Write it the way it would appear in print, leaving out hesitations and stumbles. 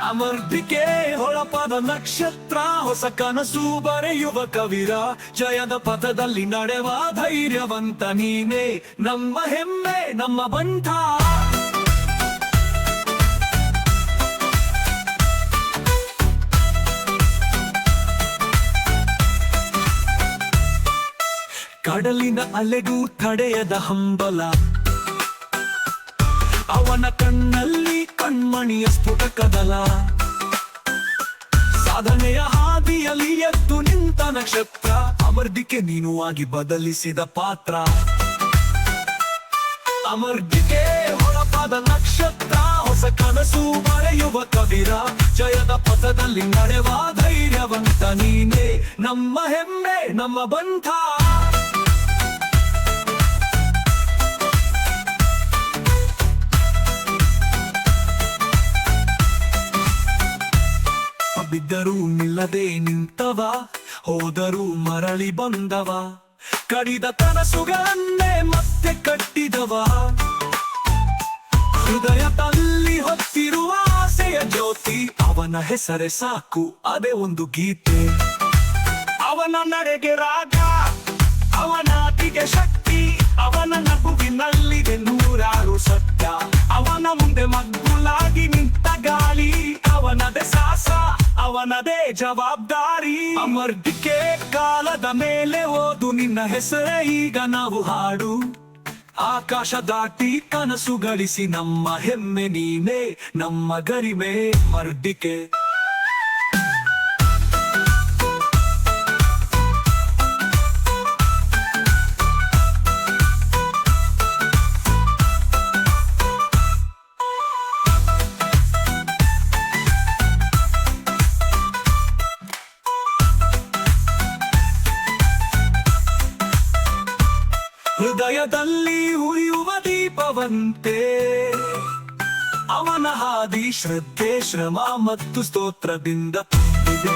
ಅಮರ್ದಿಕೆ ಹೊಳಪಾದ ನಕ್ಷತ್ರ, ಹೊಸ ಕನಸು ಬರೆಯುವ ಕವಿರ, ಜಯದ ಪಥದಲ್ಲಿ ನಡೆವ ಧೈರ್ಯವಂತ ನೀನೇ, ನಮ್ಮ ಹೆಮ್ಮೆ ನಮ್ಮ ಬಂಧ. ಕಡಲಿನ ಅಲೆಗೂ ತಡೆಯದ ಹಂಬಲ, ಅವನ ಕಣ್ಣಲ್ಲಿ ಕಣ್ಮಣಿಯ ಸ್ಫುಟ ಕದಲ, ಸಾಧನೆಯ ಹಾದಿಯಲ್ಲಿ ಎದ್ದು ನಿಂತ ನಕ್ಷತ್ರ, ಅಮರ್ದಿಕೆ ನೀನು ಆಗಿ ಬದಲಿಸಿದ ಪಾತ್ರ. ಅಮರ್ದಿಕೆ ಹೊಳಪಾದ ನಕ್ಷತ್ರ, ಹೊಸ ಕನಸು ಬರೆಯುವ ಕವಿರ, ಜಯದ ಪಥದಲ್ಲಿ ನಡೆವ ಧೈರ್ಯವಂತ ನೀನೇ, ನಮ್ಮ ಹೆಮ್ಮೆ ನಮ್ಮ ಬಂಧ. ಬಿದ್ದರೂ ನಿಲ್ಲದೆ ನಿಂತವ, ಹೋದರೂ ಮರಳಿ ಬಂದವ, ಕಡಿದ ಕನಸುಗಳನ್ನೇ ಮತ್ತೆ ಕಟ್ಟಿದವ, ಹೃದಯದಲ್ಲಿ ಹೊತ್ತಿರುವ ಆಸೆಯ ಜ್ಯೋತಿ, ಅವನ ಹೆಸರೇ ಸಾಕು ಅದೇ ಒಂದು ಗೀತೆ. ಅವನ ನಡೆಗೆ ರಾಗ, ಅವನ ಅತಿಗೆ ಶಕ್ತಿ, ಅವನ ನಗುವಿನಲ್ಲಿದೆ ನೂರಾರು ಸತ್ಯ, ಅವನ ಮುಂದೆ ಮಗ್ಗುಲಾಗಿ ನಿಂತ ಗಾಳಿ, ಅವನದೇ ಸಾಹಸ ಅವನದೇ ಜವಾಬ್ದಾರಿ. ಅಮರ್ದಿಕೆ ಕಾಲದ ಮೇಲೆ ಓದು ನಿನ್ನ ಹೆಸರೇ ಈಗ ನಾವು ಹಾಡು, ಆಕಾಶ ದಾಟಿ ಕನಸು ಗಳಿಸಿ ನಮ್ಮ ಹೆಮ್ಮೆ ನೀನೇ, ನಮ್ಮ ಗರಿಮೆ ಅಮರ್ದಿಕೆ. ಹೃದಯದಲ್ಲಿ ಉರಿಯುವ ದೀಪವಂತೆ, ಅವನ ಹಾದಿ ಶ್ರದ್ಧೆ ಶ್ರಮ ಮತ್ತು ಸ್ತೋತ್ರದಿಂದ ತುಂಬಿದೆ.